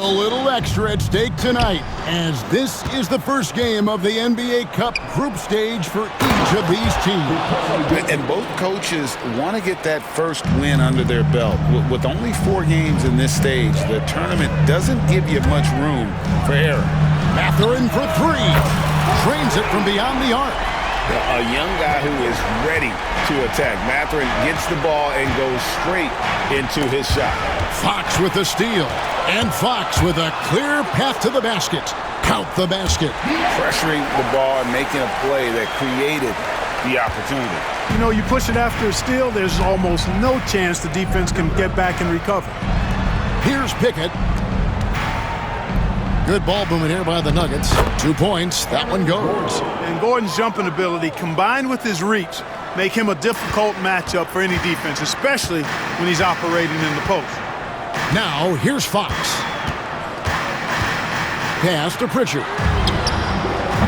little extra at stake tonight, as this is the first game of the NBA Cup group stage for each of these teams. And both coaches want to get that first win under their belt. With only 4 games in this stage, the tournament doesn't give you much room for error. Mathurin for 3. Trains it from beyond the arc. A young guy who is ready to attack. Mathurin gets the ball and goes straight into his shot. Fox with the steal. And Fox with a clear path to the basket. Count the basket. Pressuring the ball and making a play that created the opportunity. You know, you push it after a steal, there's almost no chance the defense can get back and recover. Here's Pickett. Good ball movement here by the Nuggets. 2 points. That one goes. And Gordon's jumping ability, combined with his reach, make him a difficult matchup for any defense, especially when he's operating in the post. Now, here's Fox. Pass to Pritchard.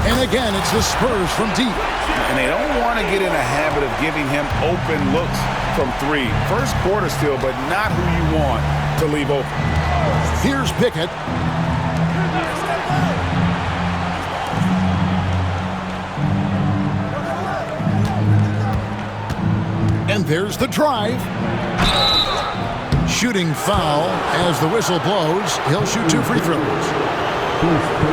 And again, it's the Spurs from deep. And they don't want to get in a habit of giving him open looks from 3. First quarter still, but not who you want to leave open. Here's Pickett. And there's the drive. Shooting foul as the whistle blows. He'll shoot 2 free throws.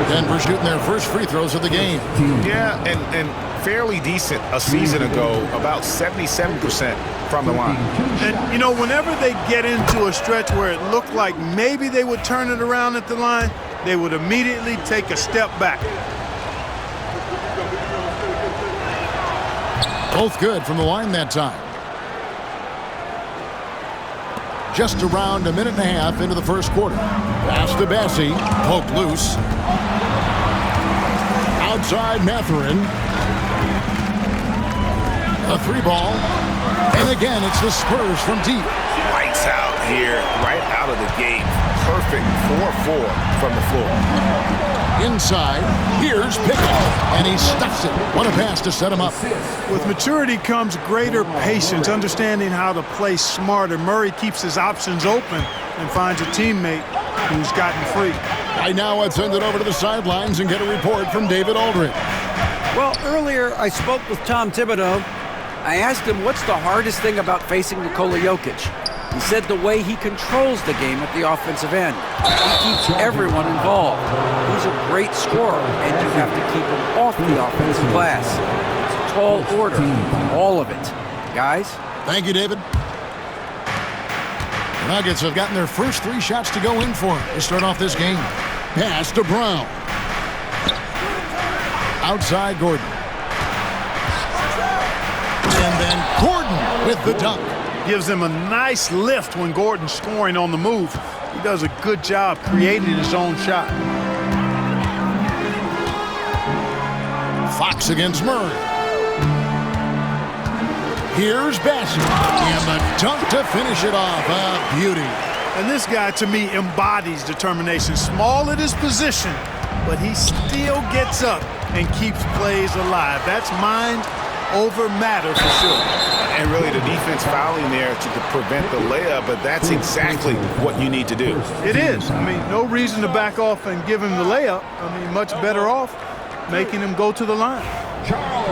Denver shooting their first free throws of the game. Yeah, and fairly decent a season ago, about 77% from the line. And, you know, whenever they get into a stretch where it looked like maybe they would turn it around at the line, they would immediately take a step back. Both good from the line that time. Just around a minute and a half into the first quarter. Pass to Bassie. Poked loose. Outside Mathurin. A 3 ball. And again, it's the Spurs from deep. Lights out here, right out of the gate. Perfect 4-4 from the floor. Inside, here's Pickett, and he stuffs it. What a pass to set him up. With maturity comes greater patience, understanding how to play smarter. Murray keeps his options open and finds a teammate who's gotten free. Right now, let's send it over to the sidelines and get a report from David Aldridge. Well, earlier I spoke with Tom Thibodeau. I asked him what's the hardest thing about facing Nikola Jokic. He said the way he controls the game at the offensive end. He keeps everyone involved. He's a great scorer, and you have to keep him off the offensive glass. It's a tall order, all of it. Guys? Thank you, David. The Nuggets have gotten their first 3 shots to go in for to start off this game. Pass to Brown. Outside Gordon. And then Gordon with the dunk. Gives him a nice lift when Gordon's scoring on the move. He does a good job creating his own shot. Fox against Murray. Here's Bassie. And the dunk to finish it off. A beauty. And this guy, to me, embodies determination. Small at his position, but he still gets up and keeps plays alive. That's mind over matter for sure. And really the defense fouling there to prevent the layup, but that's exactly what you need to do. It is. I mean, no reason to back off and give him the layup. I mean, much better off making him go to the line.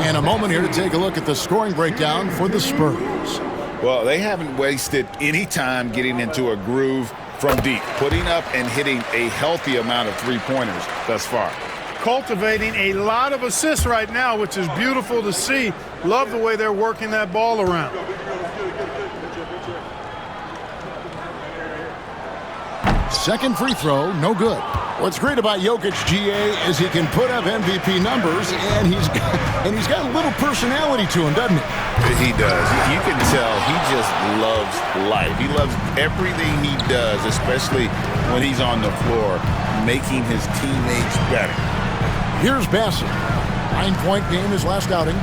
And a moment here to take a look at the scoring breakdown for the Spurs. Well, they haven't wasted any time getting into a groove from deep, putting up and hitting a healthy amount of 3-pointers thus far. Cultivating a lot of assists right now, which is beautiful to see. Love the way they're working that ball around. Second free throw, no good. What's great about Jokic, GA, is he can put up MVP numbers, and he's got a little personality to him, doesn't he? He does. You can tell he just loves life. He loves everything he does, especially when he's on the floor, making his teammates better. Here's Bassie. 9-point game his last outing.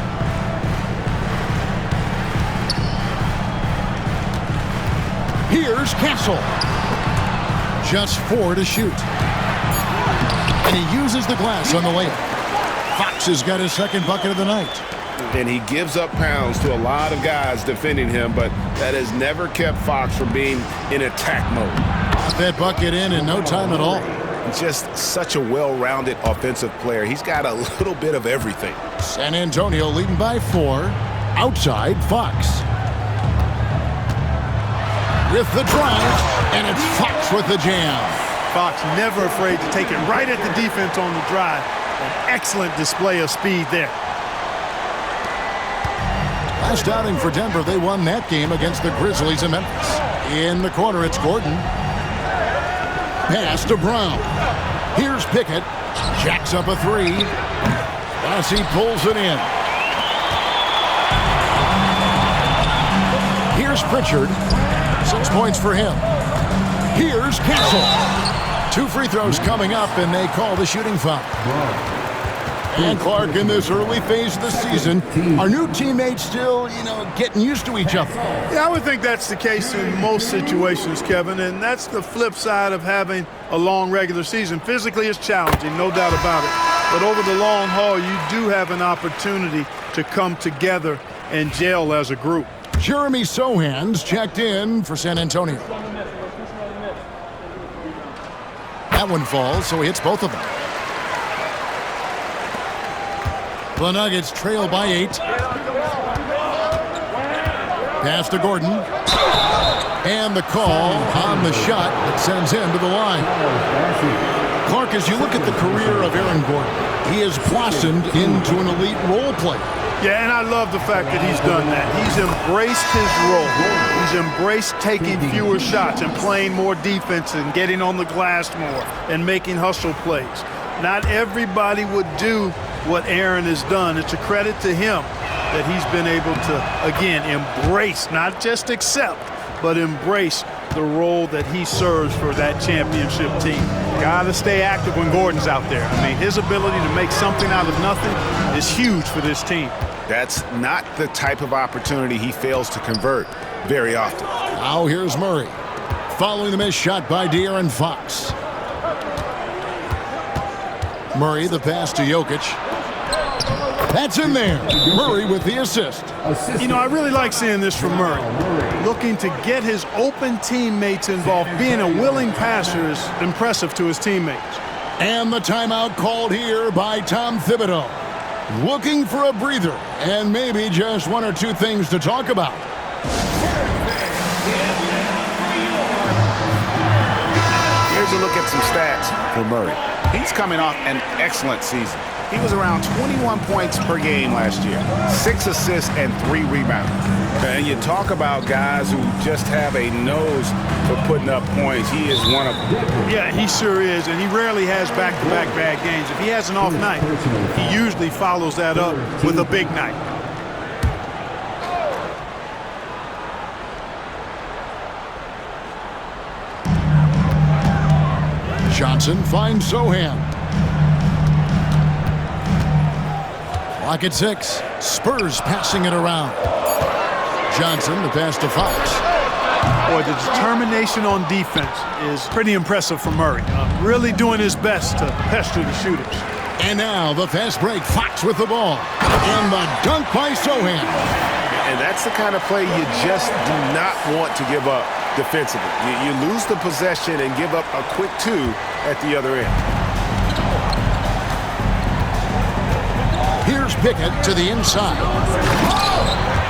Here's Castle. Just 4 to shoot. And he uses the glass on the layup. Fox has got his second bucket of the night. And he gives up pounds to a lot of guys defending him, but that has never kept Fox from being in attack mode. Got that bucket in no time at all. Just such a well-rounded offensive player. He's got a little bit of everything. San Antonio leading by 4. Outside, Fox. With the drive, and it's Fox with the jam. Fox never afraid to take it right at the defense on the drive. An excellent display of speed there. Last outing for Denver, they won that game against the Grizzlies in Memphis. In the corner, it's Gordon. Pass to Brown. Here's Pickett. Jacks up a 3. As he pulls it in. Here's Pritchard. 6 points for him. Here's Castle. 2 free throws coming up, and they call the shooting foul. And Clark, in this early phase of the season, our new teammates still, getting used to each other. Yeah, I would think that's the case in most situations, Kevin, and that's the flip side of having a long regular season. Physically, it's challenging, no doubt about it. But over the long haul, you do have an opportunity to come together and gel as a group. Jeremy Sohan's checked in for San Antonio. That one falls, so he hits both of them. The Nuggets trail by 8. Pass to Gordon. And the call on the shot that sends him to the line. Clark, as you look at the career of Aaron Gordon, he has blossomed into an elite role player. Yeah, and I love the fact that he's done that. He's embraced his role. He's embraced taking fewer shots and playing more defense and getting on the glass more and making hustle plays. Not everybody would do what Aaron has done. It's a credit to him that he's been able to, again, embrace, not just accept, but embrace the role that he serves for that championship team. Got to stay active when Gordon's out there. I mean, his ability to make something out of nothing is huge for this team. That's not the type of opportunity he fails to convert very often. Now here's Murray. Following the missed shot by De'Aaron Fox. Murray, the pass to Jokic. That's in there. Murray with the assist. I really like seeing this from Murray. Looking to get his open teammates involved. Being a willing passer is impressive to his teammates. And the timeout called here by Tom Thibodeau. Looking for a breather and maybe just 1 or 2 things to talk about. Here's a look at some stats for Murray. He's coming off an excellent season. He was around 21 points per game last year, 6 assists and 3 rebounds. And you talk about guys who just have a nose for putting up points. He is one of them. Yeah, he sure is, and he rarely has back-to-back bad games. If he has an off night, he usually follows that up with a big night. Johnson finds Sohan. Clock at 6. Spurs passing it around. Johnson, the pass to Fox. Boy, the determination on defense is pretty impressive from Murray. Really doing his best to pester the shooters. And now the fast break. Fox with the ball. And the dunk by Sohan. And that's the kind of play you just do not want to give up defensively. You lose the possession and give up a quick 2 at the other end. Here's Pickett to the inside.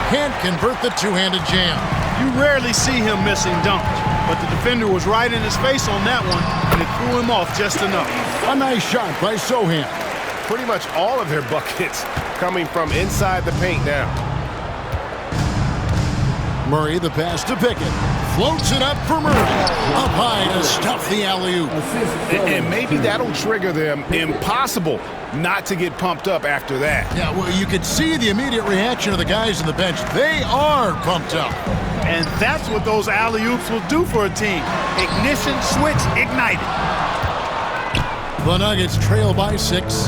Can't convert the two-handed jam. You rarely see him missing dunks, but the defender was right in his face on that one, and it threw him off just enough. A nice shot by Sohan. Pretty much all of their buckets coming from inside the paint now. Murray, the pass to Pickett. Floats it up for Murray. Up high to stuff the alley-oop. And maybe that'll trigger them. Impossible not to get pumped up after that. Yeah, well, you could see the immediate reaction of the guys on the bench. They are pumped up. And that's what those alley-oops will do for a team. Ignition, switch, ignited. The Nuggets trail by 6.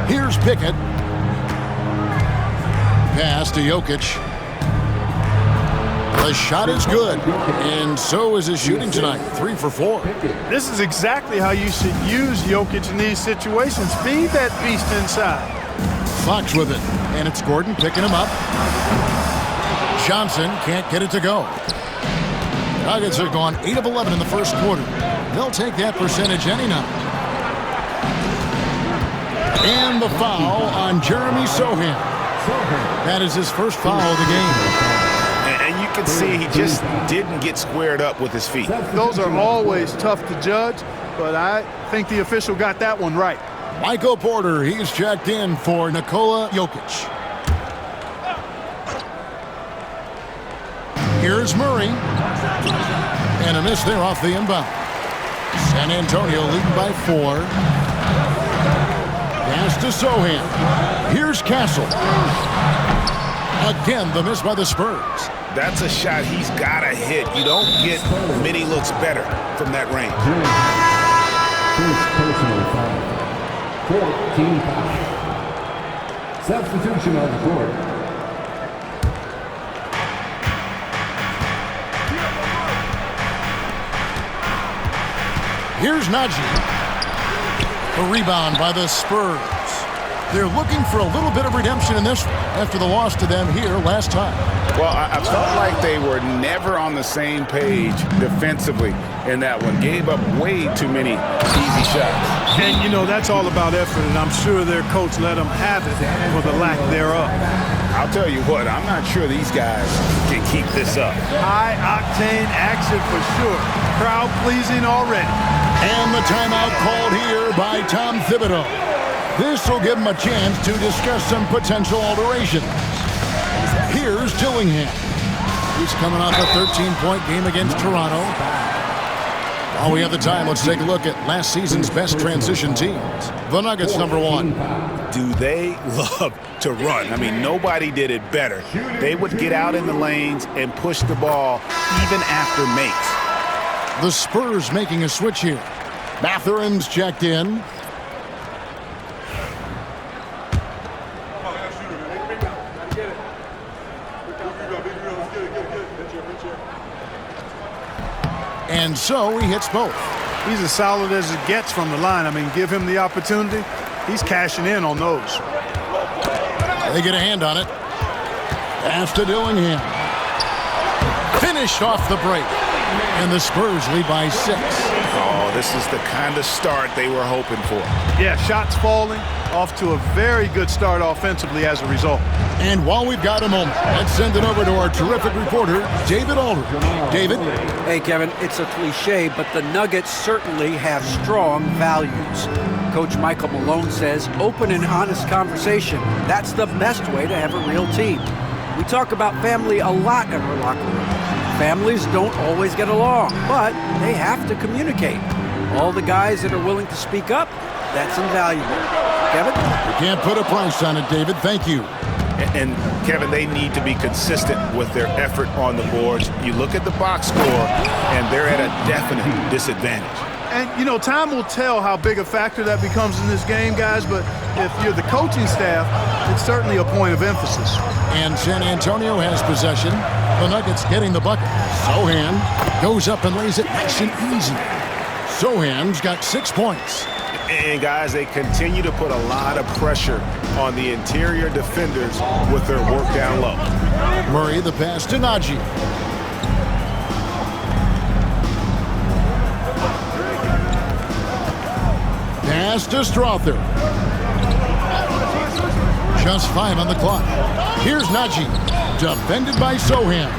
Here's Pickett. Pass to Jokic. The shot is good, and so is his shooting tonight. 3 for 4. This is exactly how you should use Jokic in these situations. Feed that beast inside. Fox with it, and it's Gordon picking him up. Johnson can't get it to go. Nuggets have gone 8 of 11 in the first quarter. They'll take that percentage any night. And the foul on Jeremy Sohan. That is his first foul of the game. And you can see he just didn't get squared up with his feet. Those are always tough to judge, but I think the official got that one right. Michael Porter, he's checked in for Nikola Jokic. Here's Murray. And a miss there off the inbound. San Antonio leading by 4. Pass to Sohan. Here's Castle. Again, the miss by the Spurs. That's a shot he's got to hit. You don't get many looks better from that range. First personal foul. 14 foul. Substitution on the court. Here's Najee. A rebound by the Spurs. They're looking for a little bit of redemption in this one after the loss to them here last time. Well, I felt like they were never on the same page defensively in that one. Gave up way too many easy shots. And, you know, that's all about effort, and I'm sure their coach let them have it for the lack thereof. I'll tell you what, I'm not sure these guys can keep this up. High-octane action for sure. Crowd-pleasing already. And the timeout called here by Tom Thibodeau. This will give him a chance to discuss some potential alterations. Here's Dillingham. He's coming off a 13-point game against Toronto. While we have the time, let's take a look at last season's best transition teams. The Nuggets, number 1. Do they love to run? I mean, nobody did it better. They would get out in the lanes and push the ball even after makes. The Spurs making a switch here. Mathurin's checked in. And so he hits both. He's as solid as it gets from the line. I mean, give him the opportunity. He's cashing in on those. They get a hand on it. Pass to Dillingham. Finished off the break. And the Spurs lead by 6. Oh, this is the kind of start they were hoping for. Yeah, shots falling. Off to a very good start offensively as a result. And while we've got a moment, let's send it over to our terrific reporter, David Aldridge. David? Hey, Kevin, it's a cliche, but the Nuggets certainly have strong values. Coach Michael Malone says open and honest conversation. That's the best way to have a real team. We talk about family a lot in our locker room. Families don't always get along, but they have to communicate. All the guys that are willing to speak up, that's invaluable. Kevin? You can't put a price on it, David. Thank you. And Kevin, they need to be consistent with their effort on the boards. You look at the box score, and they're at a definite disadvantage. And, you know, time will tell how big a factor that becomes in this game, guys, but if you're the coaching staff, it's certainly a point of emphasis. And San Antonio has possession. The Nuggets getting the bucket. Sohan goes up and lays it nice and easy. Sohan's got 6 points. And, guys, they continue to put a lot of pressure on the interior defenders with their work down low. Murray, the pass to Najee. Pass to Strother. Just 5 on the clock. Here's Najee. Defended by Sohan.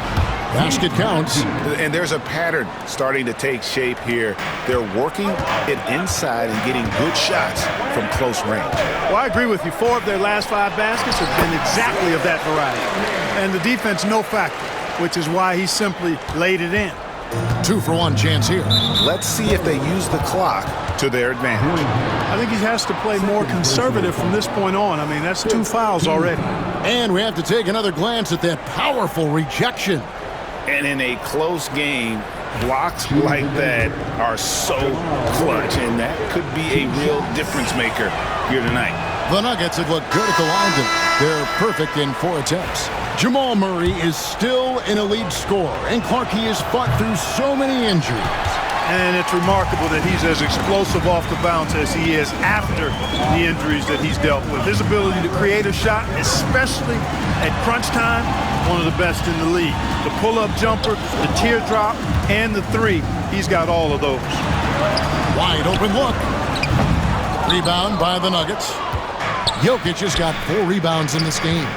Basket counts. And there's a pattern starting to take shape here. They're working it inside and getting good shots from close range. Well, I agree with you. 4 of their last 5 baskets have been exactly of that variety. And the defense, no factor, which is why he simply laid it in. 2-for-1 chance here. Let's see if they use the clock to their advantage. I think he has to play more conservative from this point on. I mean, that's 2 fouls already. And we have to take another glance at that powerful rejection. And in a close game, blocks like that are so clutch, and that could be a real difference maker here tonight. The Nuggets have looked good at the line. They're perfect in 4 attempts. Jamal Murray is still an elite scorer, and Clarkey has fought through so many injuries. And it's remarkable that he's as explosive off the bounce as he is after the injuries that he's dealt with. His ability to create a shot, especially At crunch time, one of the best in the league. The pull-up jumper, the teardrop, and the three. He's got all of those. Wide open look. Rebound by the Nuggets. Jokic has got 4 rebounds in this game.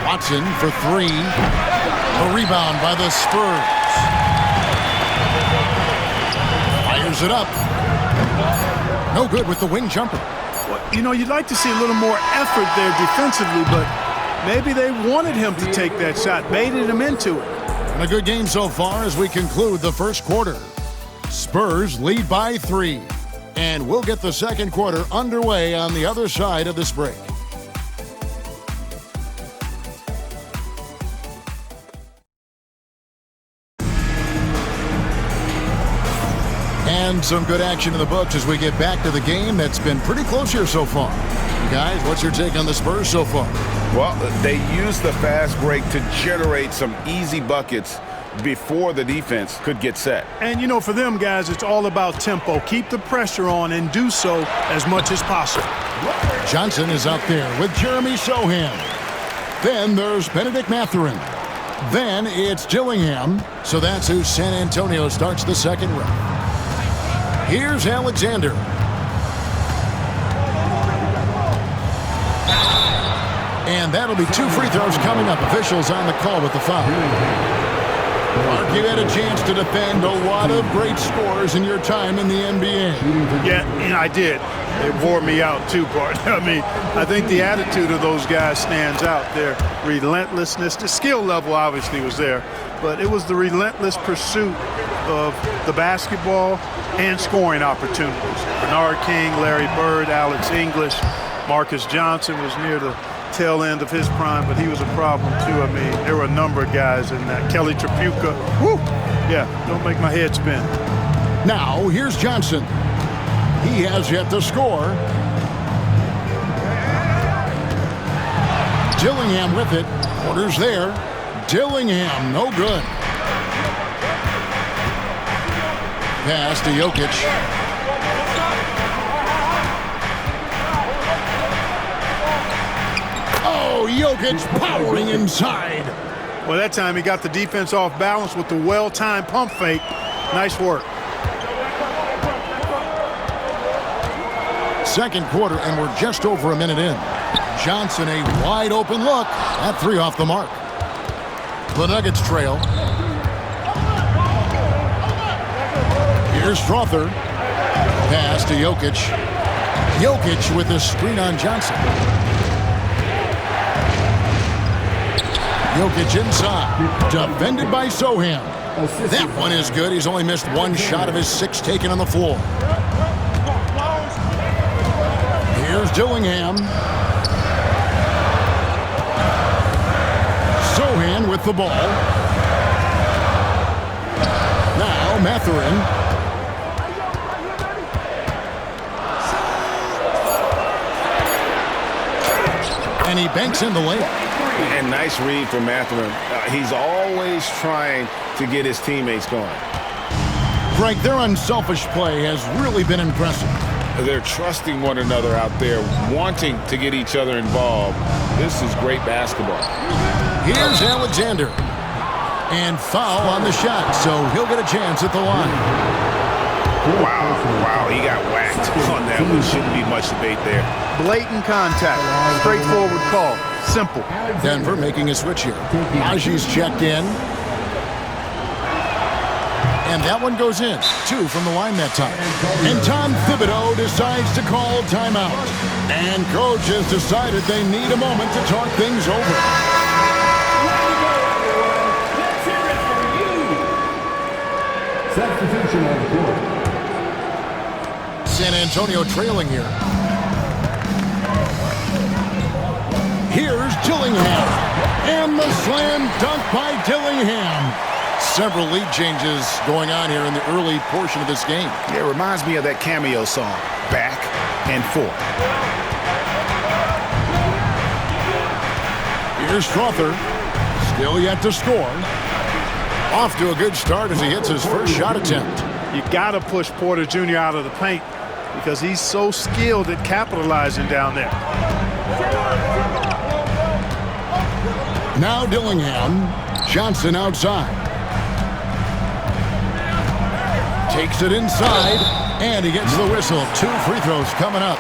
Watson for 3. A rebound by the Spurs. Fires it up. No good with the wing jumper. Well, you know, you'd like to see a little more effort there defensively, but maybe they wanted him to take that shot, baited him into it. And a good game so far as we conclude the first quarter. Spurs lead by 3. And we'll get the second quarter underway on the other side of this break. And some good action in the books as we get back to the game that's been pretty close here so far. Guys, what's your take on the Spurs so far? Well, they used the fast break to generate some easy buckets before the defense could get set. And, you know, for them, guys, it's all about tempo. Keep the pressure on and do so as much as possible. Johnson is out there with Jeremy Sohan. Then there's Benedict Mathurin. Then it's Dillingham. So that's who San Antonio starts the second round. Here's Alexander. And that'll be 2 free throws coming up. Officials on the call with the foul. Mark, you had a chance to defend a lot of great scores in your time in the NBA. Yeah, and I did. It wore me out too, Bart. I mean, I think the attitude of those guys stands out. Their relentlessness, the skill level obviously was there, but it was the relentless pursuit of the basketball and scoring opportunities. Bernard King, Larry Bird, Alex English, Marcus Johnson was near the tail end of his prime, but he was a problem too. I mean, there were a number of guys in that. Kelly Tripucka, whoo, yeah, don't make my head spin. Now, here's Johnson. He has yet to score. Dillingham with it. Porter's there. Dillingham, no good. Pass to Jokic. Jokic powering inside. Well, that time he got the defense off balance with the well-timed pump fake. Nice work. Second quarter, and we're just over a minute in. Johnson, a wide open look. That 3 off the mark. The Nuggets trail. Here's Strother. Pass to Jokic. Jokic with the screen on Johnson. Jokic inside. Defended by Sohan. That one is good. He's only missed 1 shot of his 6 taken on the floor. Here's Dillingham. Sohan with the ball. Now Mathurin. And he banks in the layup. And nice read from Mathurin. He's always trying to get his teammates going. Frank, their unselfish play has really been impressive. They're trusting one another out there, wanting to get each other involved. This is great basketball. Here's Alexander. And foul on the shot, so he'll get a chance at the line. Wow, he got whacked on that one. Shouldn't be much debate there. Blatant contact. Straightforward call. Simple. Denver making a switch here. Aji's checked in. And that one goes in. 2 from the line that time. And Tom Thibodeau decides to call timeout. And coach has decided they need a moment to talk things over. Substitution on the court. San Antonio trailing here. Here's Dillingham. And the slam dunk by Dillingham. Several lead changes going on here in the early portion of this game. Yeah, it reminds me of that cameo song, Back and Forth. Here's Strother. Still yet to score. Off to a good start as he hits his first shot attempt. You got to push Porter Jr. out of the paint because he's so skilled at capitalizing down there. Now Dillingham. Johnson outside. Takes it inside, and he gets the whistle. 2 free throws coming up.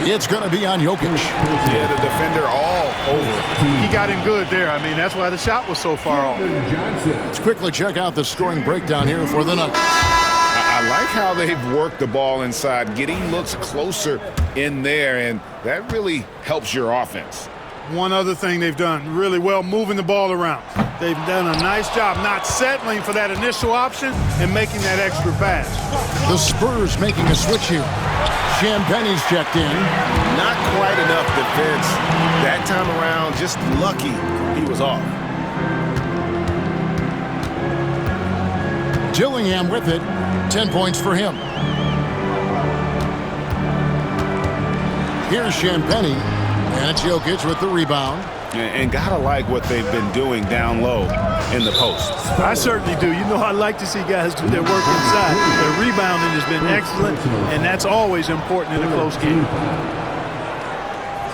It's going to be on Jokic. Yeah, the defender all over. He got him good there. I mean, that's why the shot was so far off. Let's quickly check out the scoring breakdown here for the Nuggets. I like how they've worked the ball inside, getting looks closer in there, and that really helps your offense. One other thing they've done really well, moving the ball around. They've done a nice job not settling for that initial option and making that extra pass. The Spurs making a switch here. Champagne's checked in. Not quite enough defense that time around. Just lucky he was off. Dillingham with it. 10 points for him. Here's Champagne. And it's Jokic with the rebound. And gotta like what they've been doing down low in the post. I certainly do. You know, I like to see guys do their work inside. Their rebounding has been excellent, and that's always important in a close game.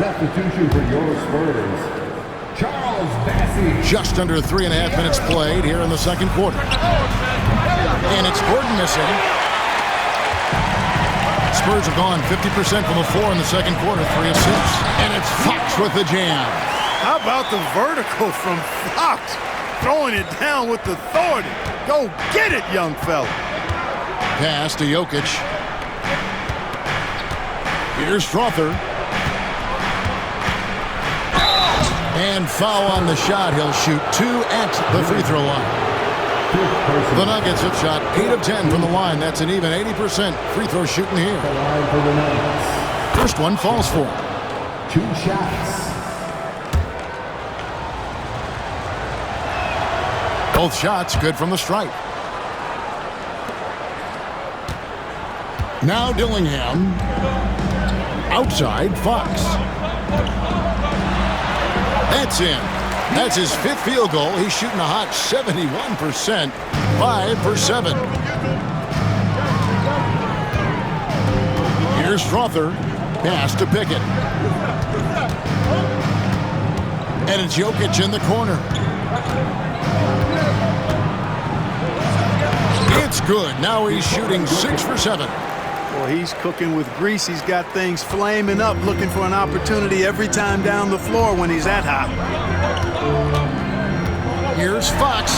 Substitution for your Spurs, Charles Bassey. Just under 3.5 minutes played here in the second quarter. And it's Gordon missing. Spurs have gone 50% from the floor in the second quarter, 3 of 6. And it's Fox with the jam. How about the vertical from Fox? Throwing it down with authority. Go get it, young fella. Pass to Jokic. Here's Strother. And foul on the shot. He'll shoot 2 at the free throw line. The Nuggets have shot 8 of 10 from the line. That's an even 80% free throw shooting here. First one falls for him. 2 shots. Both shots good from the stripe. Now Dillingham. Outside Fox. That's in. That's his 5th field goal. He's shooting a hot 71%. 5 for 7. Here's Strother. Pass to Pickett. And it's Jokic in the corner. It's good. Now he's shooting 6 for 7. Well, he's cooking with grease. He's got things flaming up, looking for an opportunity every time down the floor when he's that hot. Here's Fox.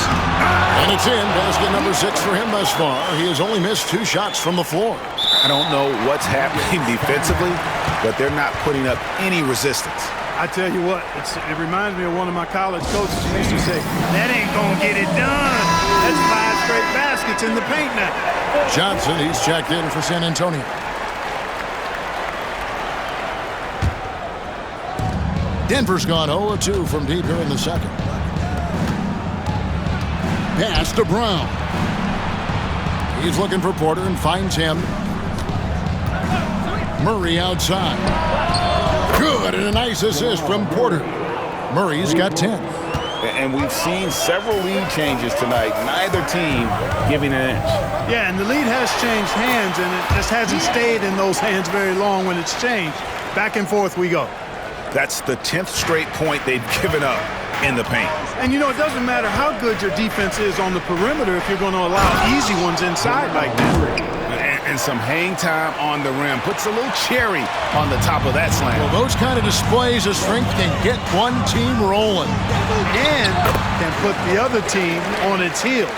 And it's in. Basket number 6 for him thus far. He has only missed 2 shots from the floor. I don't know what's happening defensively, but they're not putting up any resistance. I tell you what, it reminds me of one of my college coaches who used to say, that ain't gonna get it done. That's 5 straight baskets in the paint now. Johnson, he's checked in for San Antonio. Denver's gone 0-2 from deep here in the second. Pass to Brown. He's looking for Porter and finds him. Murray outside. Good, and a nice assist from Porter. Murray's got 10. And we've seen several lead changes tonight. Neither team giving an inch. Yeah, and the lead has changed hands, and it just hasn't stayed in those hands very long when it's changed. Back and forth we go. That's the 10th straight point they've given up in the paint. And you know, it doesn't matter how good your defense is on the perimeter if you're going to allow easy ones inside like that. And some hang time on the rim. Puts a little cherry on the top of that slam. Well, those kind of displays of strength can get one team rolling. And can put the other team on its heels.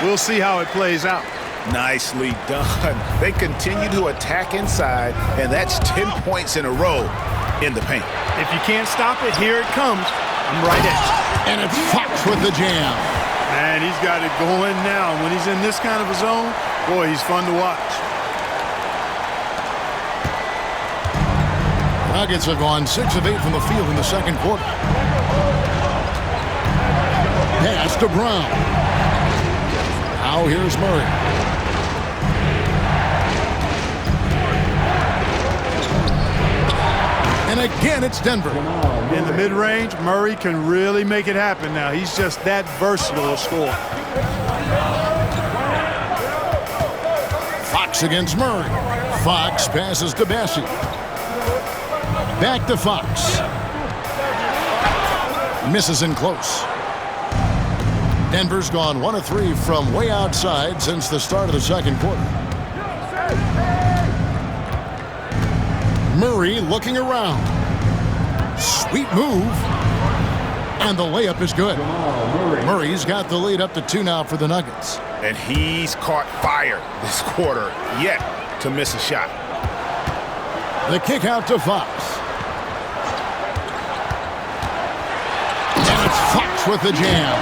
We'll see how it plays out. Nicely done. They continue to attack inside, and that's 10 points in a row in the paint. If you can't stop it, here it comes. I'm right at you. And it's Fox with the jam. Man, he's got it going now. When he's in this kind of a zone, boy, he's fun to watch. Nuggets have gone 6 of 8 from the field in the second quarter. Pass to Brown. Now here's Murray. And again, it's Denver. In the mid-range, Murray can really make it happen now. He's just that versatile a scorer. Fox against Murray. Fox passes to Bassey. Back to Fox. Misses in close. Denver's gone 1 of 3 from way outside since the start of the second quarter. Murray looking around. Sweet move. And the layup is good. Murray's got the lead up to 2 now for the Nuggets. And he's caught fire this quarter, yet to miss a shot. The kick out to Fox. And it's Fox with the jam.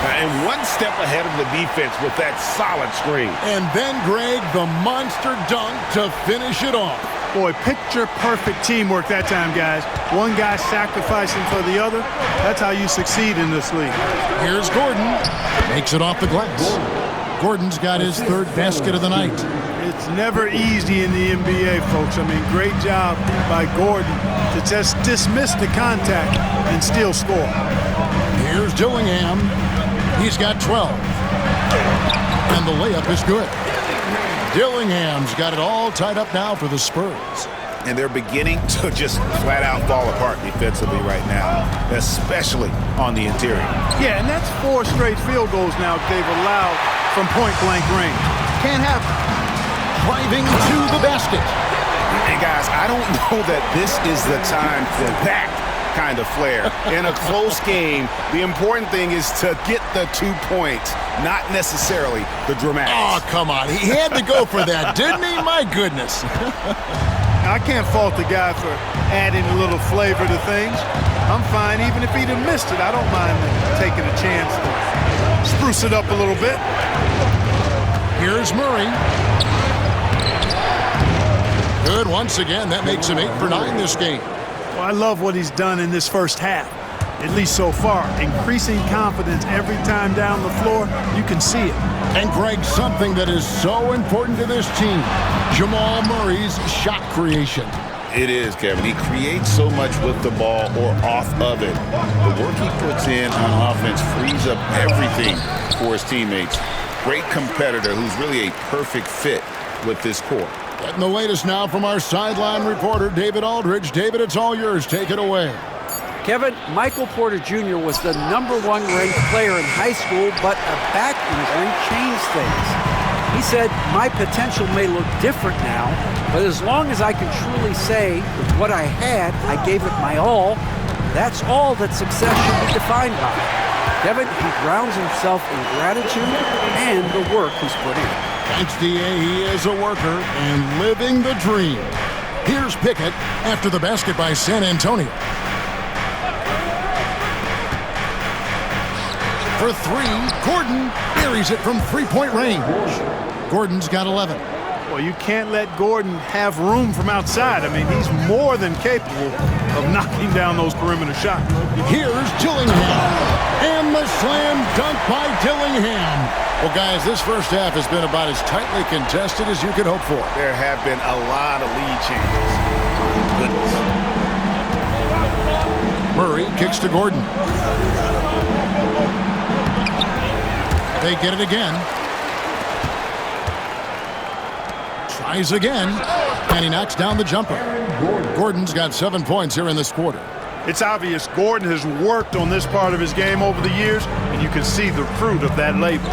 And one step ahead of the defense with that solid screen. And then, Greg, the monster dunk to finish it off. Boy, picture-perfect teamwork that time, guys. One guy sacrificing for the other. That's how you succeed in this league. Here's Gordon. Makes it off the glass. Gordon's got his 3rd basket of the night. It's never easy in the NBA, folks. I mean, great job by Gordon to just dismiss the contact and still score. Here's Dillingham. He's got 12. And the layup is good. Dillingham's got it all tied up now for the Spurs. And they're beginning to just flat out fall apart defensively right now, especially on the interior. Yeah, and that's 4 straight field goals now they've allowed from point-blank range. Can't happen. Driving to the basket. And guys, I don't know that this is the time for that kind of flair. In a close game, the important thing is to get the 2 points, not necessarily the dramatics. Oh, come on. He had to go for that, didn't he? My goodness. I can't fault the guy for adding a little flavor to things. I'm fine. Even if he'd have missed it, I don't mind taking a chance to spruce it up a little bit. Here's Murray. Good once again. That makes him 8 for 9 this game. Well, I love what he's done in this first half, at least so far. Increasing confidence every time down the floor. You can see it. And, Greg, something that is so important to this team, Jamal Murray's shot creation. It is, Kevin. He creates so much with the ball or off of it. The work he puts in on offense frees up everything for his teammates. Great competitor who's really a perfect fit with this core. Getting the latest now from our sideline reporter, David Aldridge. David, it's all yours. Take it away. Kevin, Michael Porter Jr. was the #1 ranked player in high school, but a back injury changed things. He said, "My potential may look different now, but as long as I can truly say with what I had, I gave it my all, that's all that success should be defined by." Kevin, he grounds himself in gratitude and the work he's put in. Thanks, D.A. He is a worker and living the dream. Here's Pickett after the basket by San Antonio. For 3, Gordon buries it from 3-point range. Gordon's got 11. Well, you can't let Gordon have room from outside. I mean, he's more than capable of knocking down those perimeter shots. Here's Dillingham. And the slam dunk by Dillingham. Well, guys, this first half has been about as tightly contested as you could hope for. There have been a lot of lead changes. Goodness. Murray kicks to Gordon. They get it again. Tries again. And he knocks down the jumper. Gordon's got 7 points here in this quarter. It's obvious Gordon has worked on this part of his game over the years, and you can see the fruit of that labor.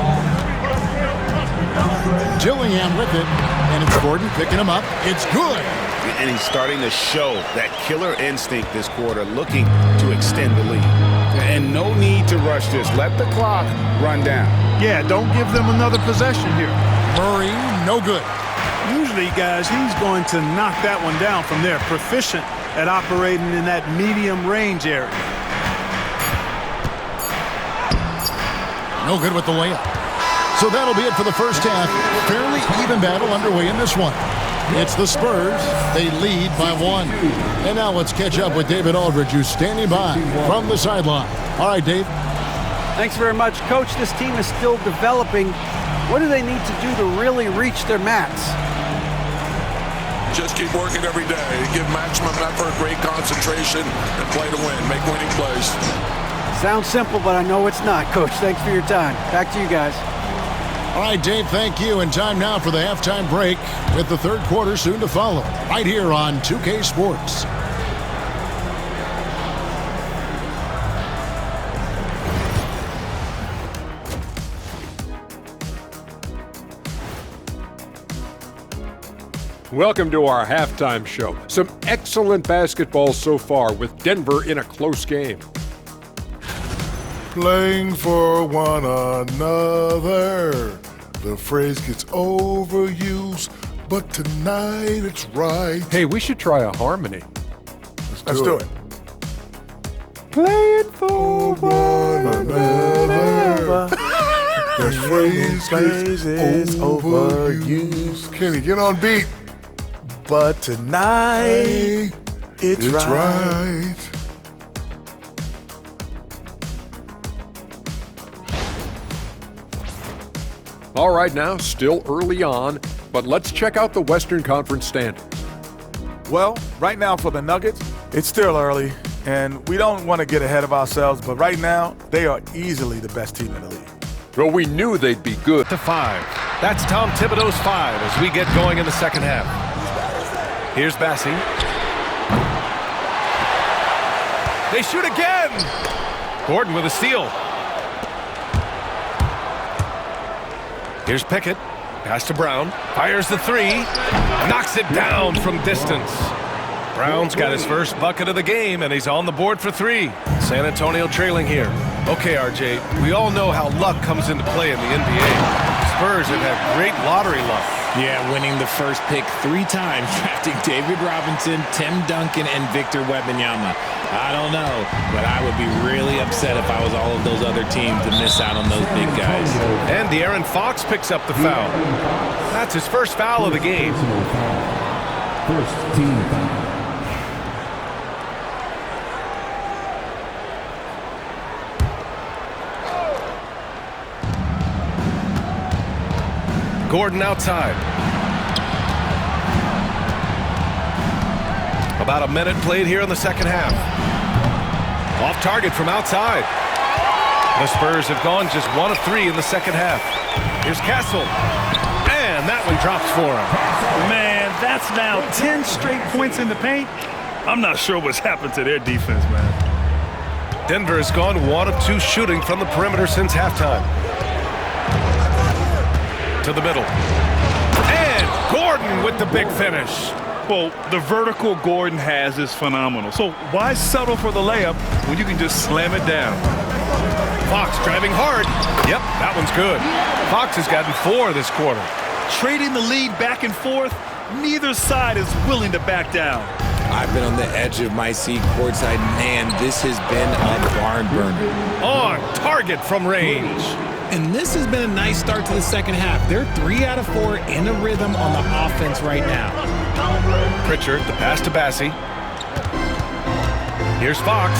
Dillingham with it, and it's Gordon picking him up. It's good. And he's starting to show that killer instinct this quarter, looking to extend the lead. And no need to rush this. Let the clock run down. Yeah, don't give them another possession here. Murray, no good. Usually, guys, he's going to knock that one down from there. Proficient at operating in that medium range area. No good with the layup. So that'll be it for the first half. Fairly even battle underway in this one. It's the Spurs. They lead by 1. And now let's catch up with David Aldridge, who's standing by from the sideline. All right, Dave. Thanks very much, Coach. This team is still developing. What do they need to do to really reach their max? Just keep working every day. Give maximum effort, great concentration, and play to win. Make winning plays. Sounds simple, but I know it's not, Coach. Thanks for your time. Back to you guys. All right, Dave, thank you. And time now for the halftime break with the third quarter soon to follow. Right here on 2K Sports. welcome to our halftime show. Some excellent basketball so far with Denver in a close game. Playing for one another. The phrase gets overused, but tonight it's right. Hey, we should try a harmony. Let's do it. Playing for one another. The phrase gets overused. Kenny, get on beat. But tonight, it's right. All right, now, still early on, but let's check out the Western Conference standings. Well, right now for the Nuggets, it's still early, and we don't want to get ahead of ourselves, but right now, they are easily the best team in the league. Well, we knew they'd be good. To 5. That's Tom Thibodeau's 5 as we get going in the second half. Here's Bassie. They shoot again! Gordon with a steal. Here's Pickett. Pass to Brown. Fires the 3. Knocks it down from distance. Brown's got his first bucket of the game, and he's on the board for 3. San Antonio trailing here. Okay, RJ, we all know how luck comes into play in the NBA. Spurs have had great lottery luck. Yeah, winning the first pick 3 times, drafting David Robinson, Tim Duncan, and Victor Wembanyama. I don't know, but I would be really upset if I was all of those other teams to miss out on those big guys. And De'Aaron Fox picks up the foul. That's his first foul of the game. First team foul. Gordon outside. About a minute played here in the second half. Off target from outside. The Spurs have gone just 1 of 3 in the second half. Here's Castle. And that one drops for him. Man, that's now 10 straight points in the paint. I'm not sure what's happened to their defense, man. Denver has gone 1 of 2 shooting from the perimeter since halftime. To the middle. And Gordon with the big finish. Well, the vertical Gordon has is phenomenal. So why settle for the layup when you can just slam it down? Fox driving hard. Yep, that one's good. Fox has gotten 4 this quarter. Trading the lead back and forth, neither side is willing to back down. I've been on the edge of my seat courtside. Man, this has been a barn burner. On target from range. And this has been a nice start to the second half. They're 3 out of 4 in a rhythm on the offense right now. Pritchard, the pass to Bassie. Here's Fox.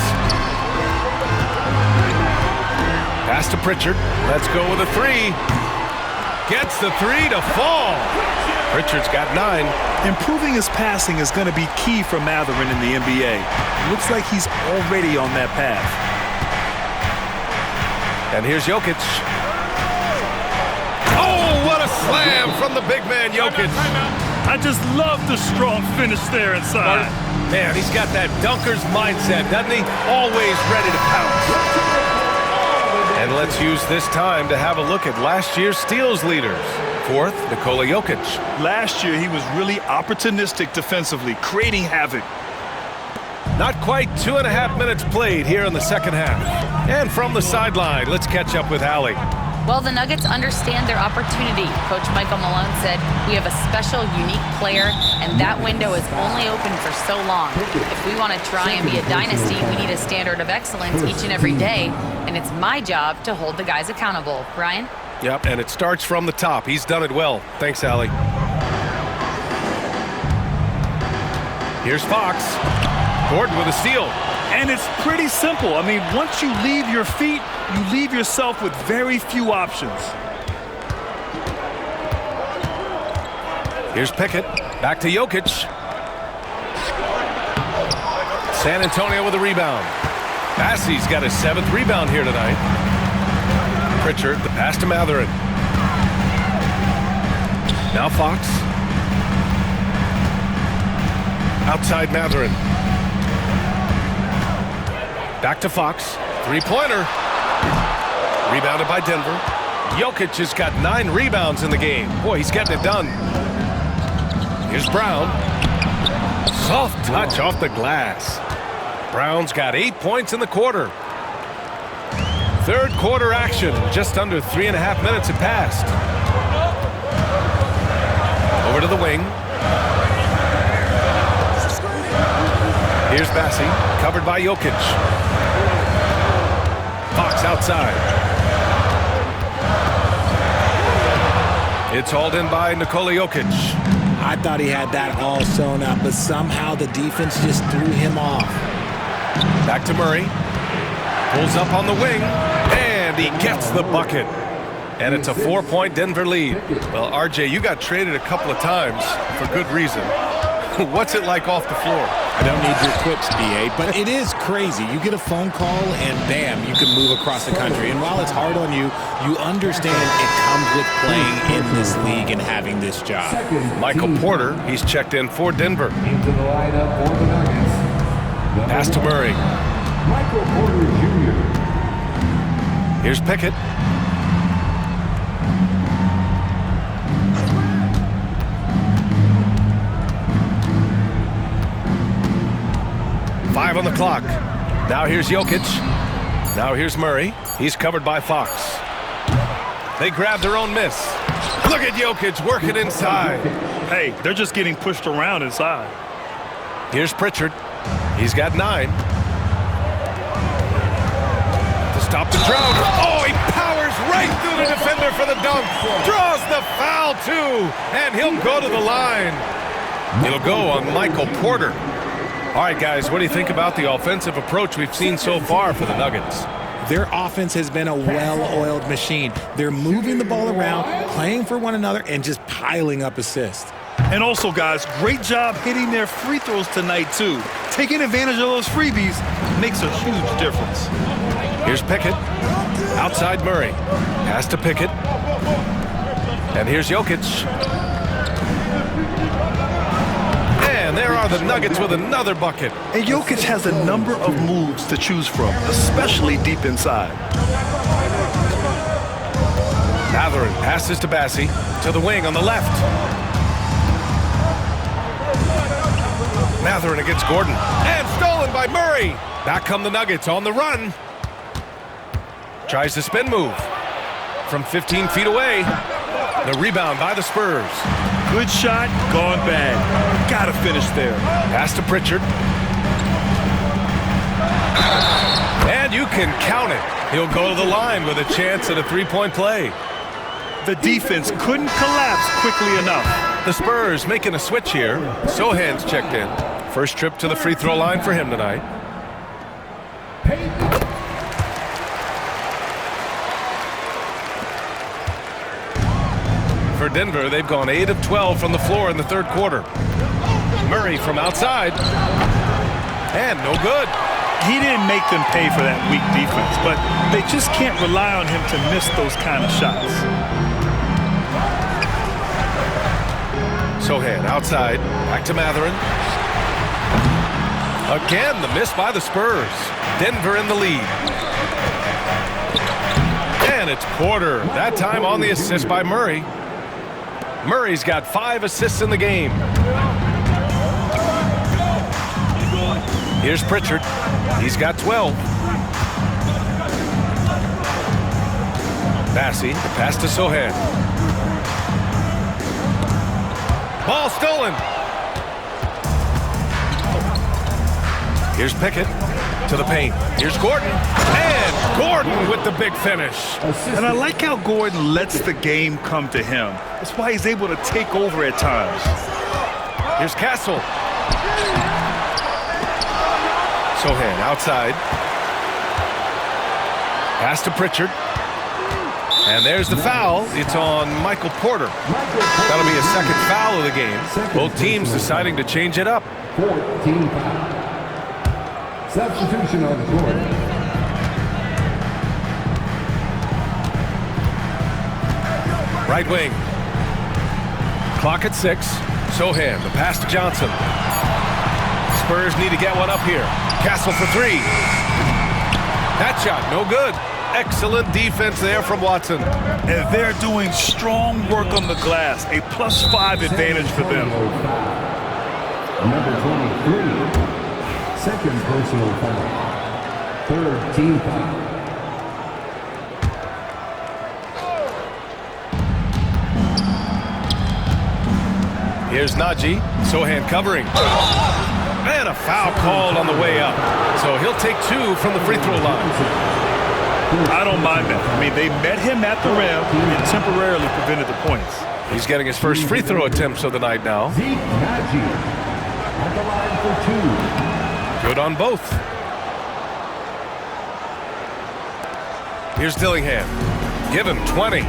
Pass to Pritchard. Let's go with a 3. Gets the 3 to fall. Pritchard's got 9. Improving his passing is going to be key for Mathurin in the NBA. Looks like he's already on that path. And here's Jokic. Oh, what a slam from the big man, Jokic. I just love the strong finish there inside. Man, he's got that dunker's mindset, doesn't he? Always ready to pounce. And let's use this time to have a look at last year's steals leaders. 4th, Nikola Jokic. Last year, he was really opportunistic defensively, creating havoc. Not quite 2.5 minutes played here in the second half. And from the sideline, let's catch up with Allie. Well, the Nuggets understand their opportunity. Coach Michael Malone said, we have a special, unique player, and that window is only open for so long. If we want to try and be a dynasty, we need a standard of excellence each and every day, and it's my job to hold the guys accountable. Brian? Yep, and it starts from the top. He's done it well. Thanks, Allie. Here's Fox. Gordon with a steal. And it's pretty simple. I mean, once you leave your feet, you leave yourself with very few options. Here's Pickett. Back to Jokic. San Antonio with a rebound. Bassie's got his 7th rebound here tonight. Pritchard, the pass to Mathurin. Now Fox. Outside Mathurin. Back to Fox. 3-pointer. Rebounded by Denver. Jokic has got 9 rebounds in the game. Boy, he's getting it done. Here's Brown. Soft touch off the glass. Brown's got 8 points in the quarter. Third quarter action. Just under 3.5 minutes have passed. Over to the wing. Here's Bassi, covered by Jokic. Fox outside. It's hauled in by Nikola Jokic. I thought he had that all sewn up, but somehow the defense just threw him off. Back to Murray. Pulls up on the wing, and he gets the bucket. And it's a 4-point Denver lead. Well, RJ, you got traded a couple of times for good reason. What's it like off the floor? I don't need your quips, BA, but it is crazy. You get a phone call, and bam, you can move across the country. And while it's hard on you, you understand it comes with playing in this league and having this job. Michael Porter, he's checked in for Denver. Into the lineup for the Nuggets. Pass to Murray. Michael Porter Jr. Here's Pickett. Five on the clock. Now here's Jokic. Now here's Murray. He's covered by Fox. They grab their own miss. Look at Jokic working inside. Hey, they're just getting pushed around inside. Here's Pritchard. He's got 9. To stop the drought. Oh, he powers right through the defender for the dunk. Draws the foul, too. And he'll go to the line. It'll go on Michael Porter. All right, guys, what do you think about the offensive approach we've seen so far for the Nuggets? Their offense has been a well-oiled machine. They're moving the ball around, playing for one another, and just piling up assists. And also, guys, great job hitting their free throws tonight, too. Taking advantage of those freebies makes a huge difference. Here's Pickett. Outside Murray. Pass to Pickett. And here's Jokic. And there are the Nuggets with another bucket. And Jokic has a number of moves to choose from, especially deep inside. Matherin passes to Bassi. To the wing on the left. Matherin against Gordon. And stolen by Murray. Back come the Nuggets on the run. Tries the spin move. From 15 feet away. The rebound by the Spurs. Good shot, gone bad. Gotta finish there. Pass to Pritchard. And you can count it. He'll go to the line with a chance at a three-point play. The defense couldn't collapse quickly enough. The Spurs making a switch here. Sohan's checked in. First trip to the free throw line for him tonight. For Denver, they've gone 8 of 12 from the floor in the third quarter. Murray from outside. And no good. He didn't make them pay for that weak defense, but they just can't rely on him to miss those kind of shots. Sohan outside. Back to Matherin. Again, the miss by the Spurs. Denver in the lead. And it's Porter. That time on the assist by Murray. Murray's got 5 assists in the game. Here's Pritchard. He's got 12. Bassi, the pass to Sohan. Ball stolen. Here's Pickett to the paint. Here's Gordon. And Gordon with the big finish. And I like how Gordon lets the game come to him. That's why he's able to take over at times. Here's Castle. Sohan outside. Pass to Pritchard. And there's the foul. It's on Michael Porter. That'll be a second foul of the game. Both teams deciding to change it up. 14 foul. Substitution on the court. Right wing. Clock at 6. Sohan, the pass to Johnson. Spurs need to get one up here. Castle for 3. That shot, no good. Excellent defense there from Watson. And they're doing strong work on the glass. A +5 advantage for them. Number 23, second personal foul. Third team foul. Here's Najee. Sohan covering. And a foul called on the way up. So he'll take 2 from the free throw line. I don't mind that. I mean, they met him at the rim and temporarily prevented the points. He's getting his first free throw attempts of the night now. Najee at the line for 2. Good on both. Here's Dillingham. Give him 20.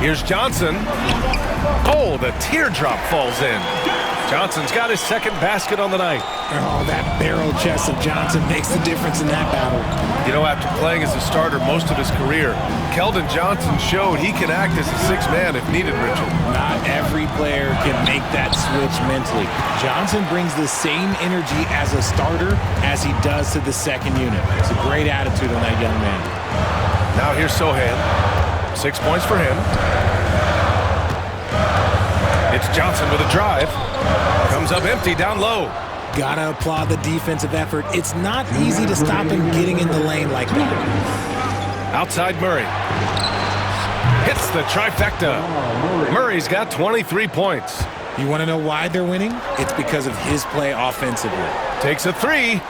Here's Johnson. Oh, the teardrop falls in. Johnson's got his second basket on the night. Oh, that barrel chest of Johnson makes the difference in that battle. You know, after playing as a starter most of his career, Keldon Johnson showed he can act as a 6th man if needed, Richard. Not every player can make that switch mentally. Johnson brings the same energy as a starter as he does to the second unit. It's a great attitude on that young man. Now here's Sohan. 6 points for him. It's Johnson with a drive. Comes up empty down low. Gotta applaud the defensive effort. It's not easy to stop him getting in the lane like that. Outside Murray. Hits the trifecta. Murray's got 23 points. You want to know why they're winning? It's because of his play offensively. Takes a 3.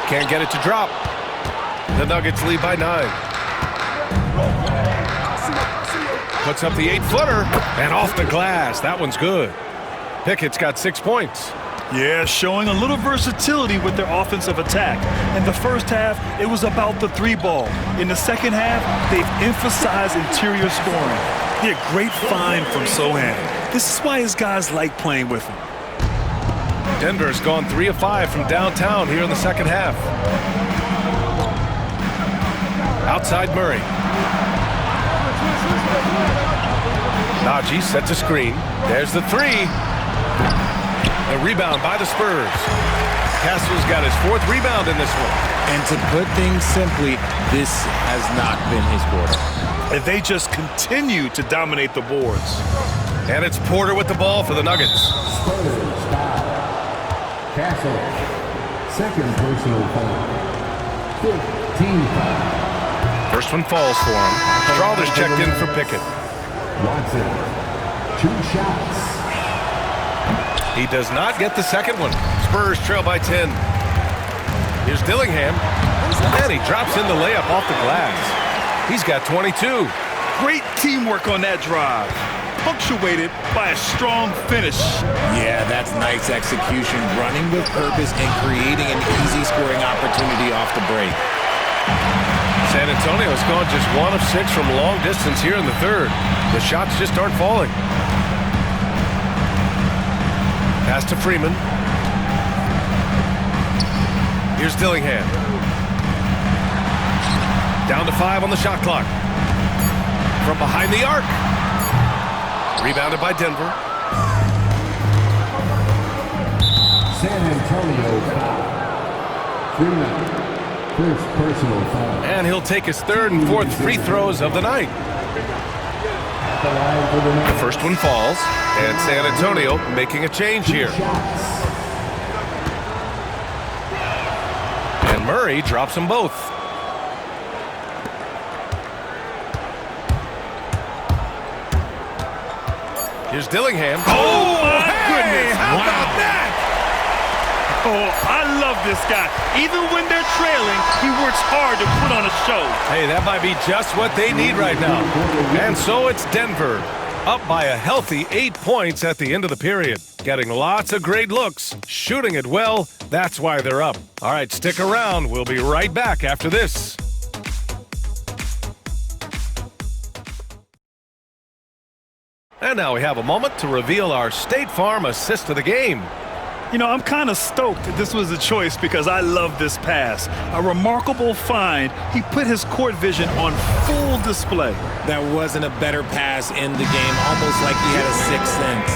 Can't get it to drop. The Nuggets lead by 9. Puts up the 8-footer and off the glass. That one's good. Pickett's got 6 points. Yeah, showing a little versatility with their offensive attack. In the first half, it was about the 3-ball. In the second half, they've emphasized interior scoring. Yeah, great find from Sohan. This is why his guys like playing with him. Denver's gone 3 of 5 from downtown here in the second half. Outside Murray. Najee sets a screen. There's the 3. The rebound by the Spurs. Castle's got his 4th rebound in this one. And to put things simply, this has not been his quarter. And they just continue to dominate the boards. And it's Porter with the ball for the Nuggets. Spurs foul. Castle, second personal foul. 15 foul. First one falls for him. Strawther's checked in for Pickett. Watson, 2 shots. He does not get the second one. Spurs trail by 10. Here's Dillingham. And he drops in the layup off the glass. He's got 22. Great teamwork on that drive. Punctuated by a strong finish. Yeah, that's nice execution. Running with purpose and creating an easy scoring opportunity off the break. San Antonio's gone just 1 of 6 from long distance here in the third. The shots just aren't falling. Pass to Freeman. Here's Dillingham. Down to 5 on the shot clock. From behind the arc. Rebounded by Denver. San Antonio foul. Freeman, first personal foul. And he'll take his 3rd and 4th free throws of the night. The first one falls, and San Antonio making a change here. And Murray drops them both. Here's Dillingham. Oh, my goodness. How about that? Oh, I love this guy. Even when they're trailing, he works hard to put on a show. Hey, that might be just what they need right now. And so it's Denver, up by a healthy 8 points at the end of the period. Getting lots of great looks, shooting it well. That's why they're up. All right, stick around. We'll be right back after this. And now we have a moment to reveal our State Farm assist of the game. You know, I'm kind of stoked that this was a choice because I love this pass. A remarkable find. He put his court vision on full display. That wasn't a better pass in the game, almost like he had a 6th sense.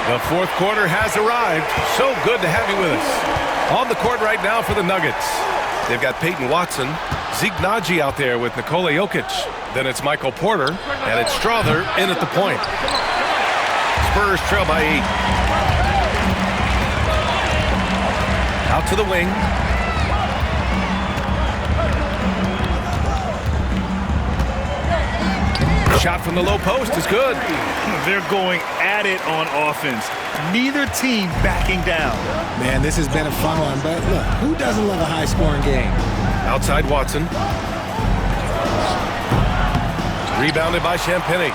The 4th quarter has arrived. So good to have you with us. On the court right now for the Nuggets. They've got Peyton Watson, Zeke Naji out there with Nikola Jokic. Then it's Michael Porter, and it's Strother in at the point. Spurs trail by 8. Out to the wing. Shot from the low post is good. They're going at it on offense. Neither team backing down. Man, this has been a fun one, but look, who doesn't love a high-scoring game? Outside Watson. Rebounded by Champagny.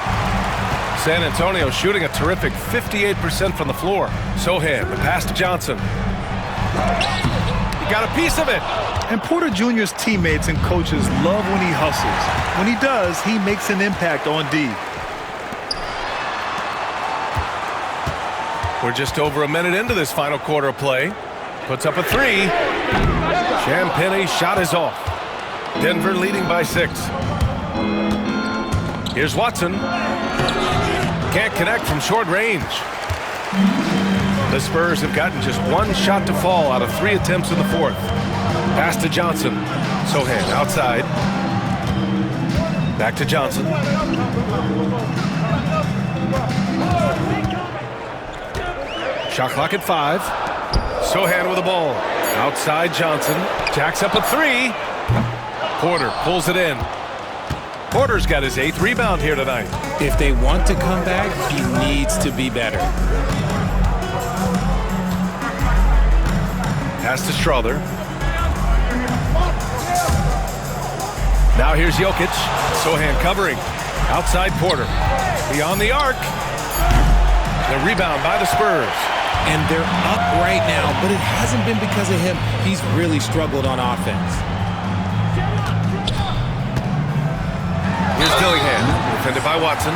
San Antonio shooting a terrific 58% from the floor. Sohan, the pass to Johnson. He got a piece of it. And Porter Jr.'s teammates and coaches love when he hustles. When he does, he makes an impact on D. We're just over a minute into this final quarter of play. Puts up a 3. Champagny shot is off. Denver leading by 6. Here's Watson. Can't connect from short range. The Spurs have gotten just one shot to fall out of 3 attempts in the fourth. Pass to Johnson. Sohan outside. Back to Johnson. Shot clock at 5. Sohan with the ball. Outside Johnson. Jacks up a 3. Porter pulls it in. Porter's got his 8th rebound here tonight. If they want to come back, he needs to be better. Pass to Strother. Now here's Jokic. Sohan covering. Outside Porter. Beyond the arc. The rebound by the Spurs. And they're up right now, but it hasn't been because of him. He's really struggled on offense. Here's Dillingham, defended by Watson.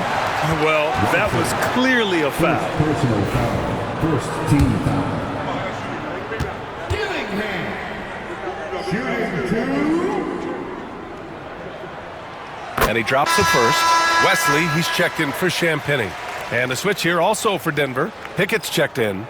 Well, that was clearly a foul. Personal foul. First team foul. And he drops it first. Wesley, he's checked in for Champagny. And a switch here also for Denver. Pickett's checked in.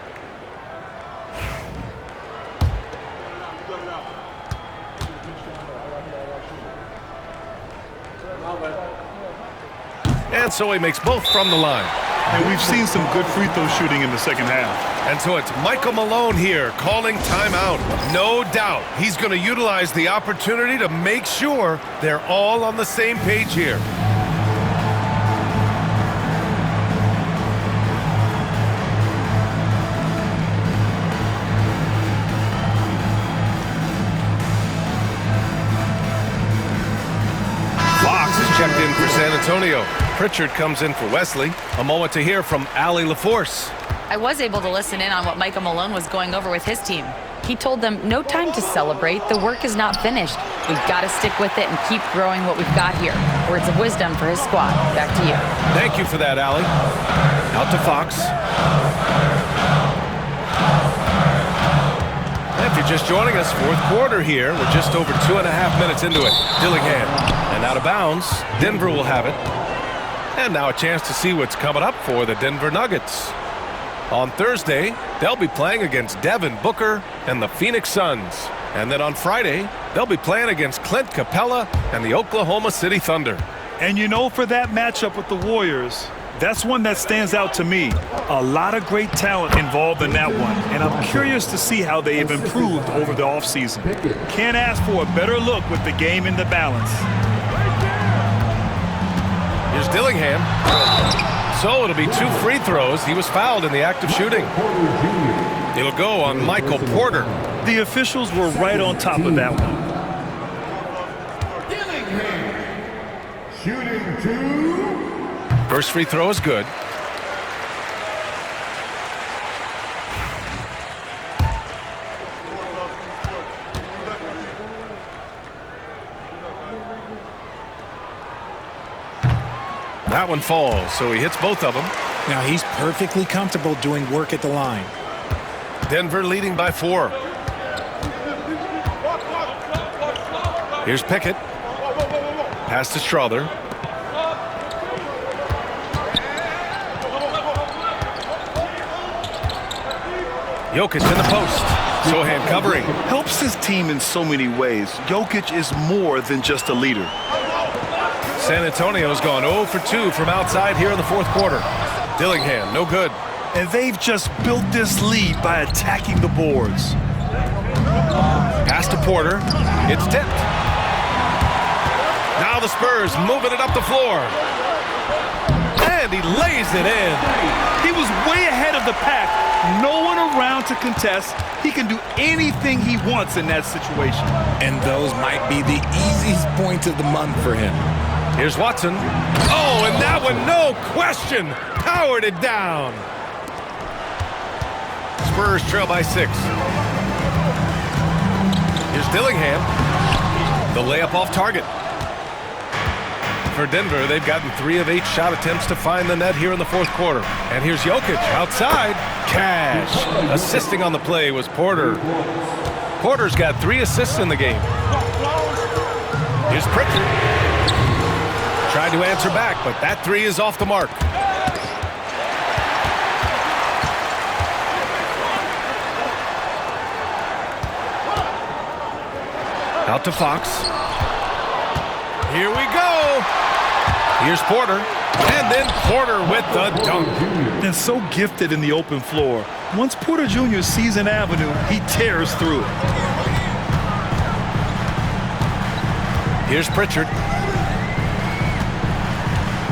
And so he makes both from the line. And we've seen some good free throw shooting in the second half. And so it's Michael Malone here calling timeout. No doubt he's going to utilize the opportunity to make sure they're all on the same page here. Fox is checked in for San Antonio. Pritchard comes in for Wesley. A moment to hear from Allie LaForce. I was able to listen in on what Michael Malone was going over with his team. He told them, no time to celebrate. The work is not finished. We've got to stick with it and keep growing what we've got here. Words of wisdom for his squad. Back to you. Thank you for that, Allie. Out to Fox. If you're just joining us, fourth quarter here. We're just over 2.5 minutes into it. Dillingham. And out of bounds. Denver will have it. And now a chance to see what's coming up for the Denver Nuggets. On Thursday, they'll be playing against Devin Booker and the Phoenix Suns. And then on Friday, they'll be playing against Clint Capella and the Oklahoma City Thunder. And you know, for that matchup with the Warriors, that's one that stands out to me. A lot of great talent involved in that one. And I'm curious to see how they have improved over the offseason. Can't ask for a better look with the game in the balance. Here's Dillingham. So it'll be 2 free throws. He was fouled in the act of shooting. It'll go on Michael Porter. The officials were right on top of that one. Shooting 2. First free throw is good. That one falls, so he hits both of them. Now he's perfectly comfortable doing work at the line. Denver leading by 4. Here's Pickett. Pass to Strother. Jokic in the post. Sohan covering. Helps his team in so many ways. Jokic is more than just a leader. San Antonio's gone 0 for 2 from outside here in the fourth quarter. Dillingham, no good. And they've just built this lead by attacking the boards. Pass to Porter. It's tipped. Now the Spurs moving it up the floor. And he lays it in. He was way ahead of the pack. No one around to contest. He can do anything he wants in that situation. And those might be the easiest points of the month for him. Here's Watson. Oh, and that one, no question, powered it down. Spurs trail by 6. Here's Dillingham. The layup off target. For Denver, they've gotten 3 of 8 shot attempts to find the net here in the fourth quarter. And here's Jokic outside. Cash. Assisting on the play was Porter. Porter's got 3 assists in the game. Here's Pritchard. Tried to answer back, but that 3 is off the mark. Out to Fox. Here we go. Here's Porter. And then Porter with the dunk. And so gifted in the open floor. Once Porter Jr. sees an avenue, he tears through it. Here's Pritchard.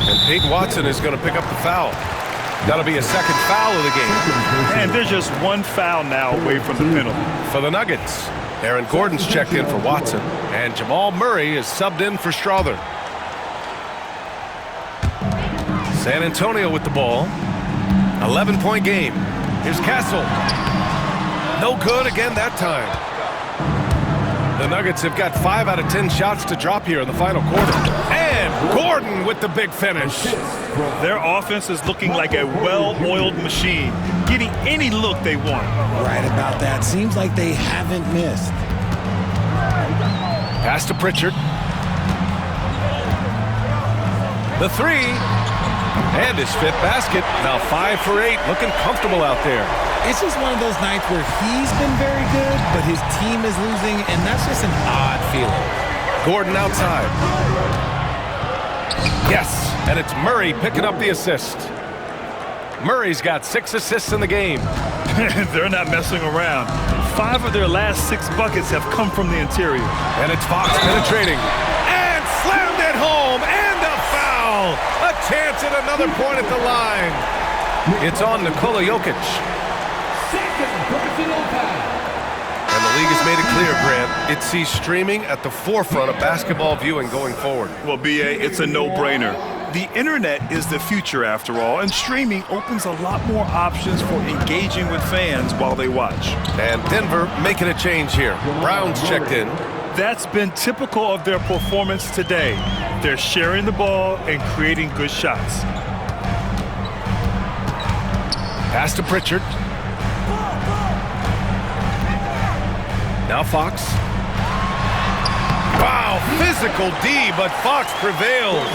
And Peyton Watson is going to pick up the foul. That'll be a second foul of the game. And there's just 1 foul now away from the penalty. For the Nuggets, Aaron Gordon's checked in for Watson. And Jamal Murray is subbed in for Strother. San Antonio with the ball. 11-point game. Here's Castle. No good again that time. The Nuggets have got 5 out of 10 shots to drop here in the final quarter. And Gordon with the big finish. Their offense is looking like a well-oiled machine, getting any look they want. Right about that. Seems like they haven't missed. Pass to Pritchard. The 3. And his 5th basket. Now 5 for 8. Looking comfortable out there. It's just one of those nights where he's been very good, but his team is losing, and that's just an odd feeling. Gordon outside. Yes, and it's Murray picking up the assist. Murray's got 6 assists in the game. They're not messing around. 5 of their last 6 buckets have come from the interior. And it's Fox penetrating. And slammed it home, and a foul. A chance at another point at the line. It's on Nikola Jokic. And the league has made it clear, Grant, it sees streaming at the forefront of basketball viewing going forward. Well, B.A., it's a no-brainer. The internet is the future, after all, and streaming opens a lot more options for engaging with fans while they watch. And Denver making a change here. Brown's checked in. That's been typical of their performance today. They're sharing the ball and creating good shots. Pass to Pritchard. Now Fox. Wow, physical D, but Fox prevails.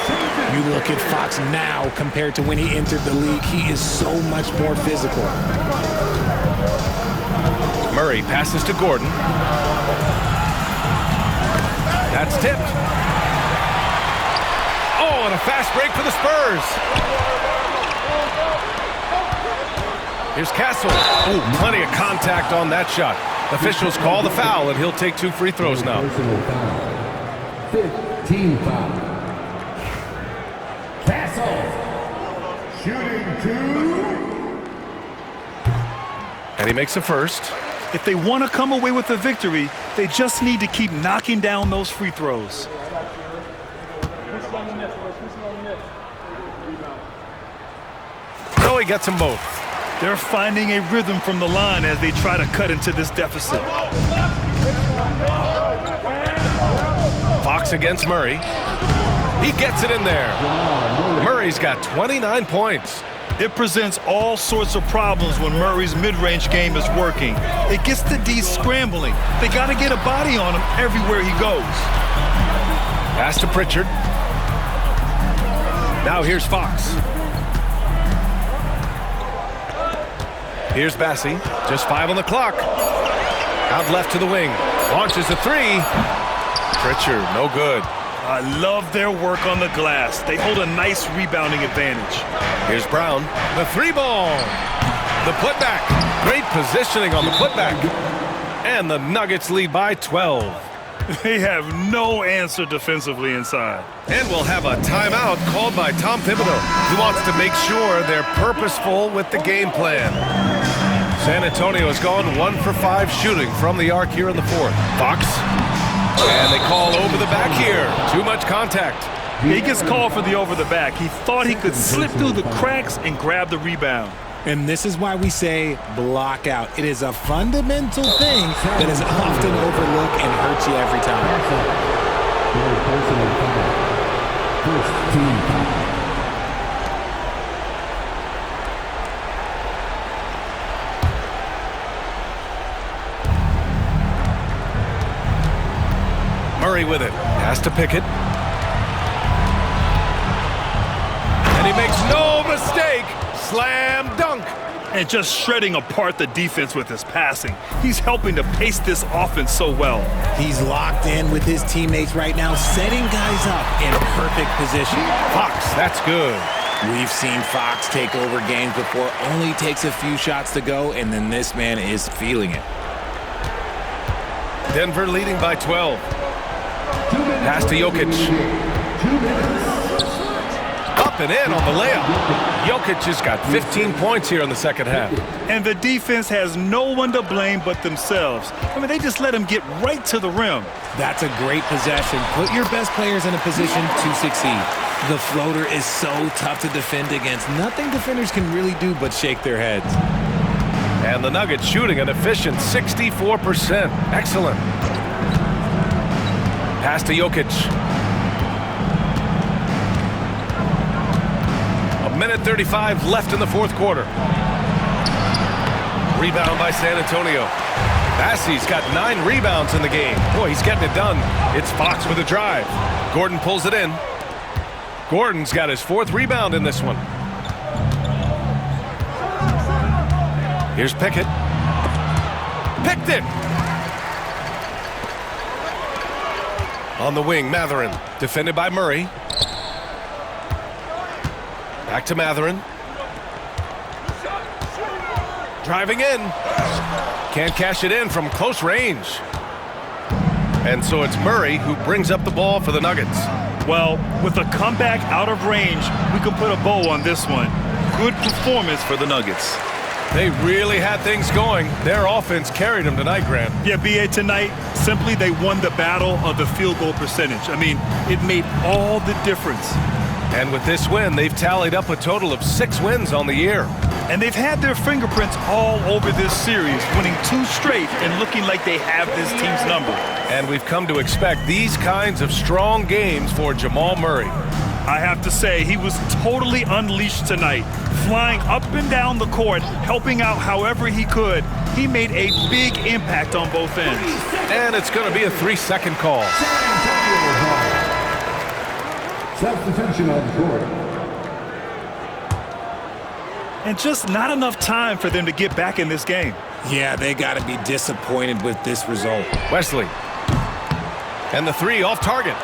You look at Fox now compared to when he entered the league, he is so much more physical. Murray passes to Gordon. That's tipped. Oh, and a fast break for the Spurs. Here's Castle. Oh, plenty of contact on that shot. Officials call the foul, and he'll take 2 free throws now. 15 foul. Castle. Shooting 2. And he makes a first. If they want to come away with a victory, they just need to keep knocking down those free throws. So he gets them both. They're finding a rhythm from the line as they try to cut into this deficit. Fox against Murray. He gets it in there. Murray's got 29 points. It presents all sorts of problems when Murray's mid-range game is working. It gets the D scrambling. They got to get a body on him everywhere he goes. Pass to Pritchard. Now here's Fox. Here's Bassie. Just 5 on the clock. Out left to the wing. Launches a three. Pritchard, no good. I love their work on the glass. They hold a nice rebounding advantage. Here's Brown. The three ball. The putback. Great positioning on the putback. And the Nuggets lead by 12. They have no answer defensively inside. And we'll have a timeout called by Tom Thibodeau, who wants to make sure they're purposeful with the game plan. San Antonio has gone 1 for 5 shooting from the arc here in the fourth. Fox. And they call over the back here. Too much contact. He gets called for the over the back. He thought he could slip through the cracks and grab the rebound. And this is why we say block out. It is a fundamental thing that is often overlooked and hurts you every time. First team foul. Murray with it. Has to pick it. And he makes no mistake. Slam dunk. And just shredding apart the defense with his passing. He's helping to pace this offense so well. He's locked in with his teammates right now, setting guys up in perfect position. Fox, that's good. We've seen Fox take over games before. Only takes a few shots to go, and then this man is feeling it. Denver leading by 12. Pass to Jokic. Up and in on the layup. Jokic has got 15 points here in the second half. And the defense has no one to blame but themselves. I mean, they just let him get right to the rim. That's a great possession. Put your best players in a position to succeed. The floater is so tough to defend against. Nothing defenders can really do but shake their heads. And the Nuggets shooting an efficient 64%. Excellent. Pass to Jokic. Minute 35 left in the fourth quarter. Rebound by San Antonio. Bassey's got 9 rebounds in the game. Boy, he's getting it done. It's Fox with a drive. Gordon pulls it in. Gordon's got his 4th rebound in this one. Here's Pickett. Picked it! On the wing, Matherin. Defended by Murray. Back to Matherin. Driving in. Can't cash it in from close range. And so it's Murray who brings up the ball for the Nuggets. Well, with a comeback out of range, we can put a bow on this one. Good performance for the Nuggets. They really had things going. Their offense carried them tonight, Grant. Yeah, B.A., tonight, simply they won the battle of the field goal percentage. I mean, it made all the difference. And with this win, they've tallied up a total of 6 wins on the year. And they've had their fingerprints all over this series, winning 2 straight and looking like they have this team's number. And we've come to expect these kinds of strong games for Jamal Murray. I have to say, he was totally unleashed tonight, flying up and down the court, helping out however he could. He made a big impact on both ends. And it's going to be a 3-second call. Substitution on the court. And just not enough time for them to get back in this game. Yeah, they got to be disappointed with this result. Wesley. And the 3 off target.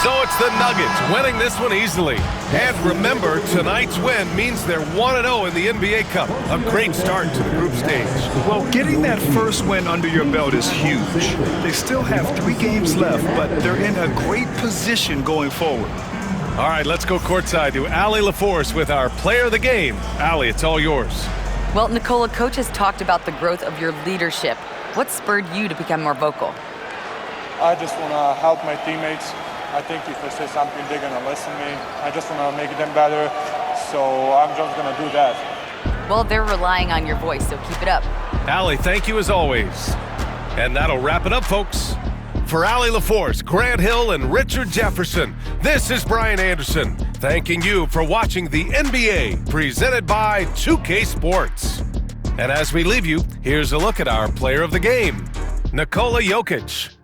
So it's the Nuggets winning this one easily. And remember, tonight's win means they're 1-0 in the NBA Cup. A great start to the group stage. Well, getting that first win under your belt is huge. They still have 3 games left, but they're in a great position going forward. All right, let's go courtside to Allie LaForce with our player of the game. Allie, it's all yours. Well, Nicola, coach has talked about the growth of your leadership. What spurred you to become more vocal? I just want to help my teammates. I think if I say something, they're going to listen to me. I just want to make them better, so I'm just going to do that. Well, they're relying on your voice, so keep it up. Allie, thank you as always. And that'll wrap it up, folks. For Allie LaForce, Grant Hill, and Richard Jefferson, this is Brian Anderson, thanking you for watching the NBA, presented by 2K Sports. And as we leave you, here's a look at our player of the game, Nikola Jokic.